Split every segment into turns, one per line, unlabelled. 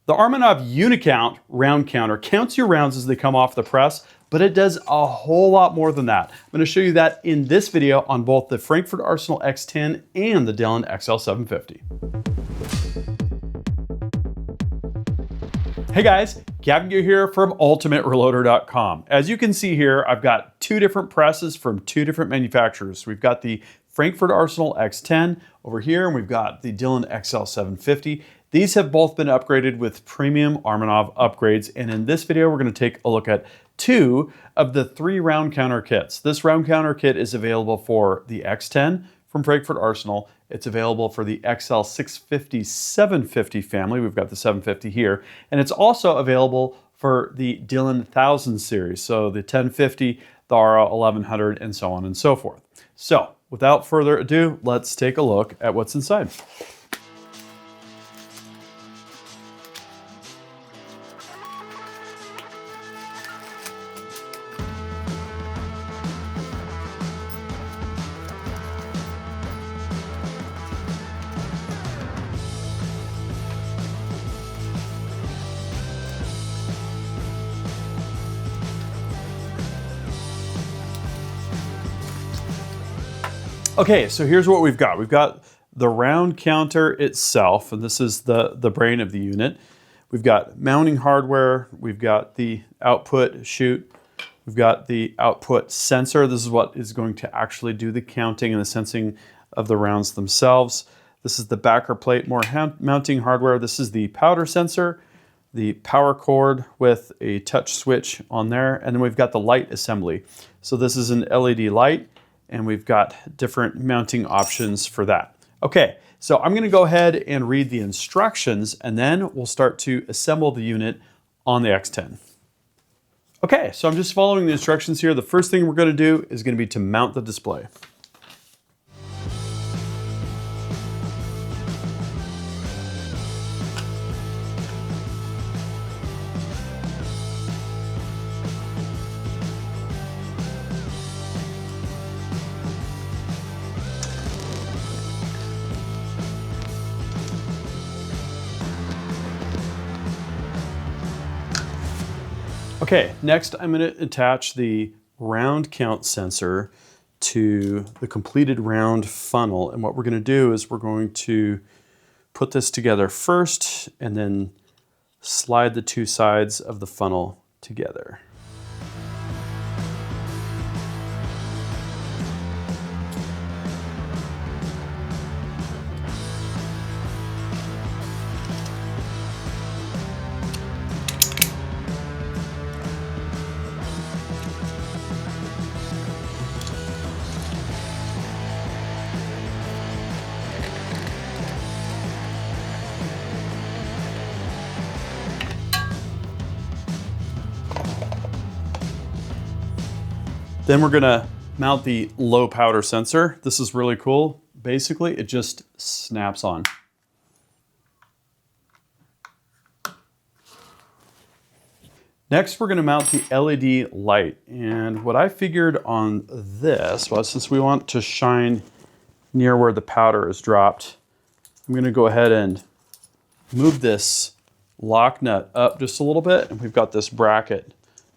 The Armanov Unicount round counter counts your rounds as they come off the press, but it does a whole lot more than that. I'm going to show you that in this video on both the Frankfurt Arsenal X10 and the Dillon XL750. Hey guys, Gavin here from UltimateReloader.com. As you can see here, I've got two different presses from two different manufacturers. We've got the Frankfurt Arsenal X10 over here, and we've got the Dillon XL750. These have both been upgraded with premium Armanov upgrades, and in this video, we're going to take a look at two of the three round counter kits. This round counter kit is available for the X10 from Frankfurt Arsenal. It's available for the XL650, 750 family. We've got the 750 here, and it's also available for the Dillon 1000 series, so the 1050, the RA 1100, and so on and so forth. So, without further ado, let's take a look at what's inside. Okay, so here's what we've got. We've got the round counter itself, and this is the brain of the unit. We've got mounting hardware, we've got the output chute, we've got the output sensor. This is what is going to actually do the counting and the sensing of the rounds themselves. This is the backer plate, more mounting hardware. This is the powder sensor, the power cord with a touch switch on there, and then we've got the light assembly. So this is an LED light, and we've got different mounting options for that. Okay, so I'm gonna go ahead and read the instructions, and then we'll start to assemble the unit on the X10. Okay, so I'm just following the instructions here. The first thing we're gonna do is gonna be to mount the display. Okay, next I'm going to attach the round count sensor to the completed round funnel. And what we're going to do is we're going to put this together first and then slide the two sides of the funnel together. Then we're gonna mount the low powder sensor. This is really cool. Basically, it just snaps on. Next, we're gonna mount the LED light. And what I figured on this was, since we want to shine near where the powder is dropped, I'm gonna go ahead and move this lock nut up just a little bit, and we've got this bracket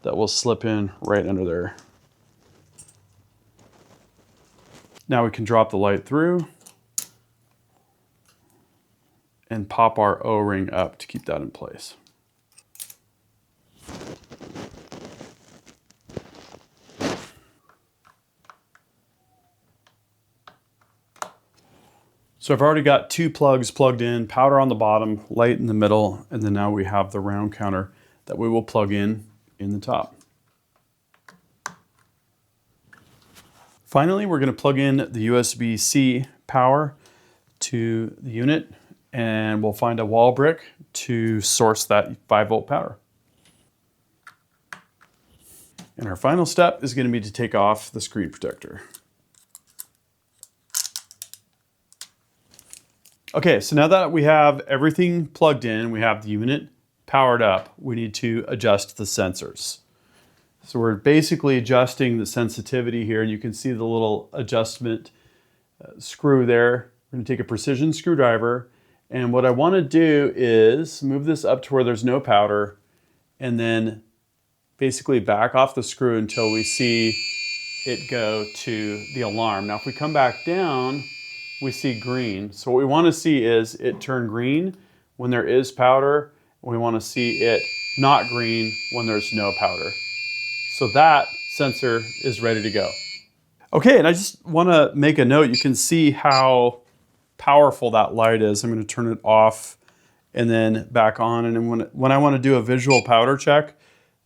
that will slip in right under there. Now we can drop the light through and pop our O-ring up to keep that in place. So I've already got two plugs plugged in, powder on the bottom, light in the middle, and then now we have the round counter that we will plug in the top. Finally, we're going to plug in the USB-C power to the unit, and we'll find a wall brick to source that 5-volt power. And our final step is going to be to take off the screen protector. Okay, so now that we have everything plugged in, we have the unit powered up, we need to adjust the sensors. So we're basically adjusting the sensitivity here, and you can see the little adjustment screw there. We're going to take a precision screwdriver And what I want to do is move this up to where there's no powder and then basically back off the screw until we see it go to the alarm. Now if we come back down, we see green. So what we want to see is it turn green when there is powder. We want to see it not green when there's no powder. So that sensor is ready to go. Okay, and I just want to make a note. You can see how powerful that light is. I'm going to turn it off and then back on. And then when I want to do a visual powder check,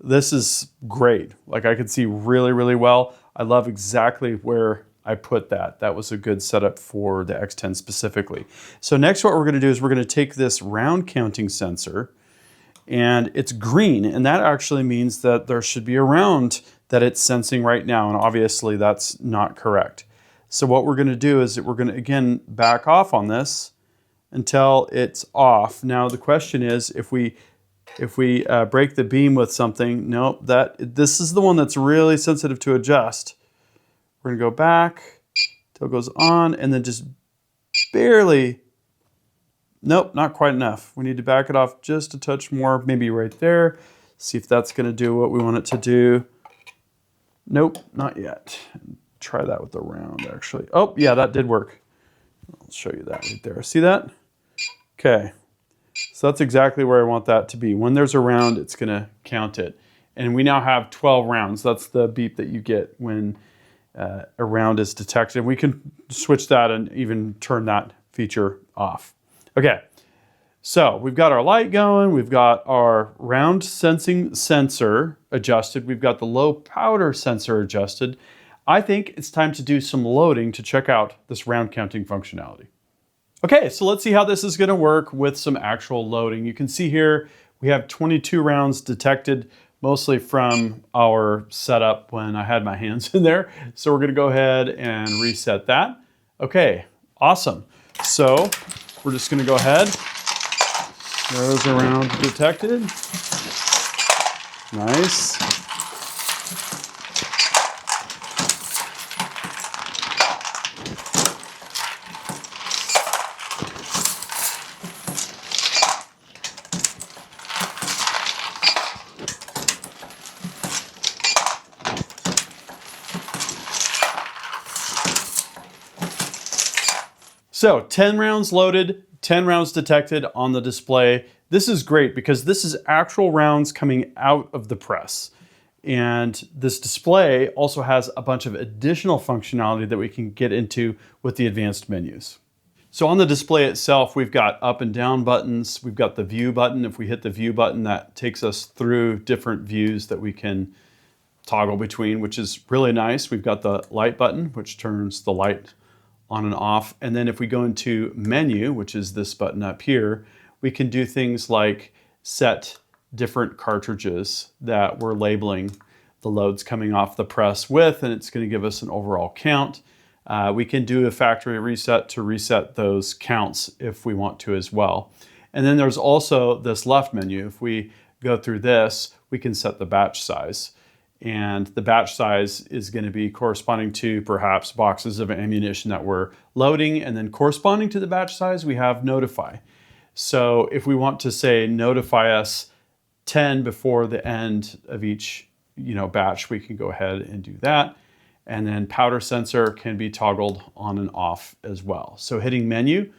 this is great. Like I can see really, really well. I love exactly where I put that. That was a good setup for the X10 specifically. So next what we're going to do is we're going to take this round counting sensor, and it's green, and that actually means that there should be a round that it's sensing right now, and obviously that's not correct. So what we're going to do is that we're going to again back off on this until it's off. Now the question is, if we break the beam with something, nope, this is the one that's really sensitive to adjust. We're going to go back till it goes on, and then just barely, nope, not quite enough. We need to back it off just a touch more, maybe right there. See if that's going to do what we want it to do. Nope, not yet. Try that with the round, actually. Oh, yeah, that did work. I'll show you that right there. See that? Okay. So that's exactly where I want that to be. When there's a round, it's going to count it. And we now have 12 rounds. That's the beep that you get when a round is detected. We can switch that and even turn that feature off. Okay, so we've got our light going. We've got our round sensing sensor adjusted. We've got the low powder sensor adjusted. I think it's time to do some loading to check out this round counting functionality. Okay, so let's see how this is going to work with some actual loading. You can see here we have 22 rounds detected, mostly from our setup when I had my hands in there. So we're going to go ahead and reset that. Okay, awesome. So we're just going to go ahead. There's a round detected. Nice. So 10 rounds loaded, 10 rounds detected on the display. This is great because this is actual rounds coming out of the press. And this display also has a bunch of additional functionality that we can get into with the advanced menus. So on the display itself, we've got up and down buttons. We've got the view button. If we hit the view button, that takes us through different views that we can toggle between, which is really nice. We've got the light button, which turns the light on and off. And then if we go into menu, which is this button up here, we can do things like set different cartridges that we're labeling the loads coming off the press with, and it's going to give us an overall count. We can do a factory reset to reset those counts if we want to as well. And then there's also this left menu. If we go through this, we can set the batch size. And the batch size is going to be corresponding to perhaps boxes of ammunition that we're loading, and then corresponding to the batch size, we have notify. So if we want to say notify us 10 before the end of each batch, we can go ahead and do that. And then powder sensor can be toggled on and off as well. So hitting menu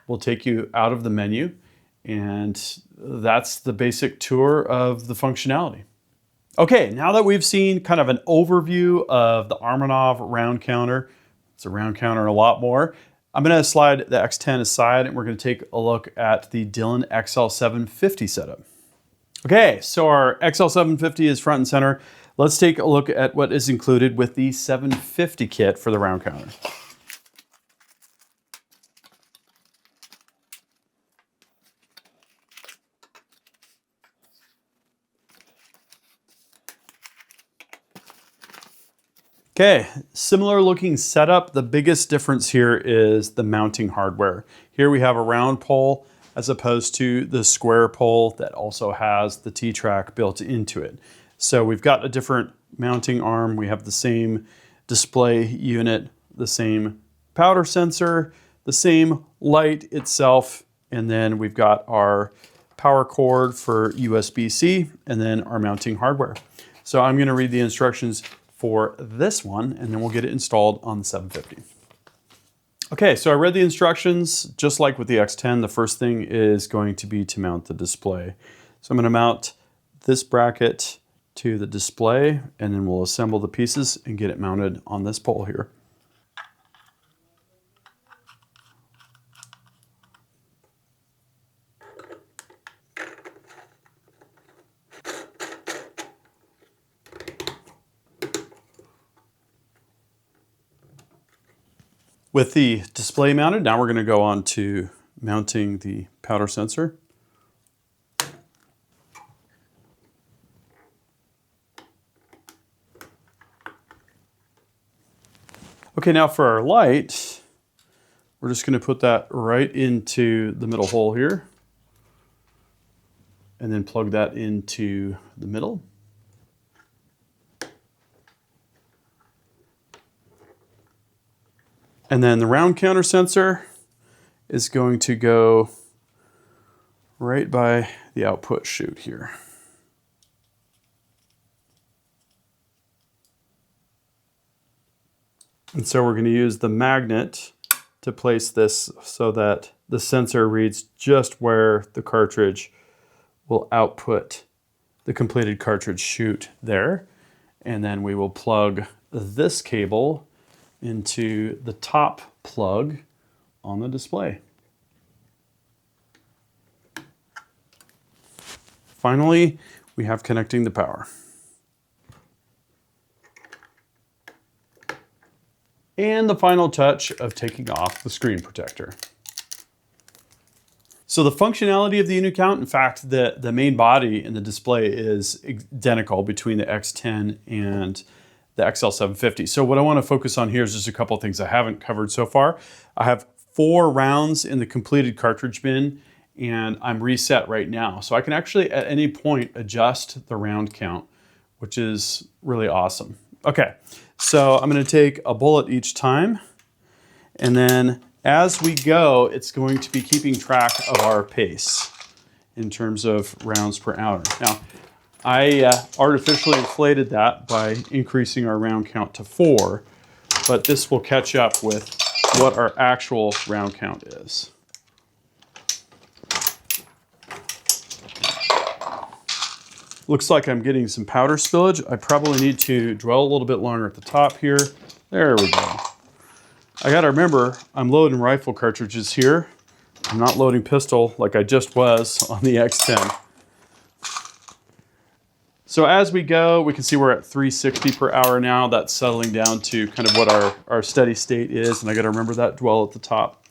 will take you out of the menu, and that's the basic tour of the functionality. Okay, now that we've seen kind of an overview of the Armanov round counter, it's a round counter a lot more, I'm going to slide the X10 aside and we're going to take a look at the Dillon XL750 setup. Okay, so our XL750 is front and center. Let's take a look at what is included with the 750 kit for the round counter. Okay, similar looking setup. The biggest difference here is the mounting hardware. Here we have a round pole as opposed to the square pole that also has the T-track built into it. So we've got a different mounting arm. We have the same display unit, the same powder sensor, the same light itself, And then we've got our power cord for USB-C, and then our mounting hardware. So I'm going to read the instructions for this one, and then we'll get it installed on the 750. Okay, so I read the instructions. Just like with the X10, the first thing is going to be to mount the display. So I'm going to mount this bracket to the display, and then we'll assemble the pieces and get it mounted on this pole here. With the display mounted, now we're going to go on to mounting the powder sensor. Okay, now for our light, we're just going to put that right into the middle hole here, and then plug that into the middle. And then the round counter sensor is going to go right by the output chute here. And so we're going to use the magnet to place this so that the sensor reads just where the cartridge will output the completed cartridge chute there. And then we will plug this cable into the top plug on the display. Finally, we have connecting the power. And the final touch of taking off the screen protector. So the functionality of the Unicount, in fact, the main body in the display is identical between the X10 and the XL750. So what I want to focus on here is just a couple of things I haven't covered so far. I have 4 rounds in the completed cartridge bin, and I'm reset right now. So I can actually at any point adjust the round count, which is really awesome. Okay, so I'm going to take a bullet each time, and then as we go, it's going to be keeping track of our pace in terms of rounds per hour. Now, I artificially inflated that by increasing our round count to 4, but this will catch up with what our actual round count is. Looks like I'm getting some powder spillage. I probably need to dwell a little bit longer at the top here. There we go. I gotta remember, I'm loading rifle cartridges here. I'm not loading pistol like I just was on the X10. So as we go, we can see we're at 360 per hour now. That's settling down to kind of what our steady state is. And I got to remember that dwell at the top.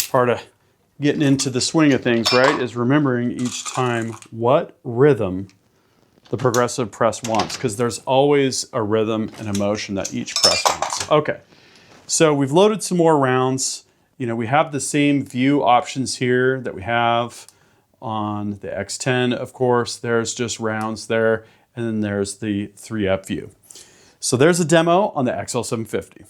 Part of getting into the swing of things, right, is remembering each time what rhythm the progressive press wants, because there's always a rhythm and a motion that each press wants. Okay, so we've loaded some more rounds. You know, we have the same view options here that we have on the X10, of course. There's just rounds there, and then there's the 3-up view. So there's a demo on the XL750.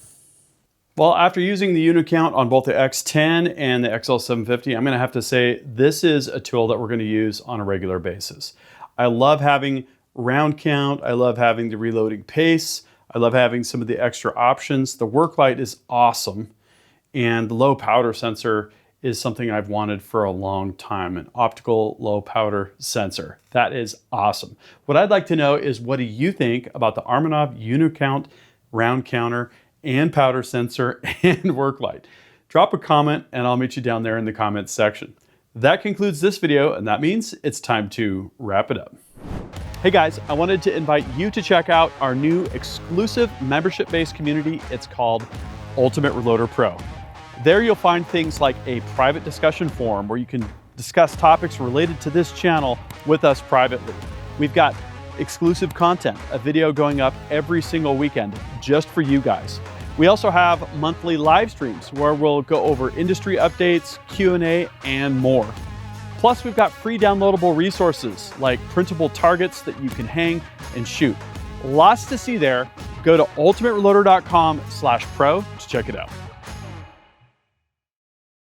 Well, after using the Unicount on both the X10 and the XL750, I'm gonna have to say this is a tool that we're gonna use on a regular basis. I love having round count. I love having the reloading pace. I love having some of the extra options. The work light is awesome, and the low powder sensor is something I've wanted for a long time, an optical low powder sensor. That is awesome. What I'd like to know is, what do you think about the Armanov Unicount round counter and powder sensor and work light? Drop a comment and I'll meet you down there in the comments section. That concludes this video, and that means it's time to wrap it up. Hey guys, I wanted to invite you to check out our new exclusive membership-based community. It's called Ultimate Reloader Pro. There you'll find things like a private discussion forum where you can discuss topics related to this channel with us privately. We've got exclusive content, a video going up every single weekend just for you guys. We also have monthly live streams where we'll go over industry updates, Q&A, and more. Plus, we've got free downloadable resources like printable targets that you can hang and shoot. Lots to see there. Go to ultimatereloader.com/pro to check it out.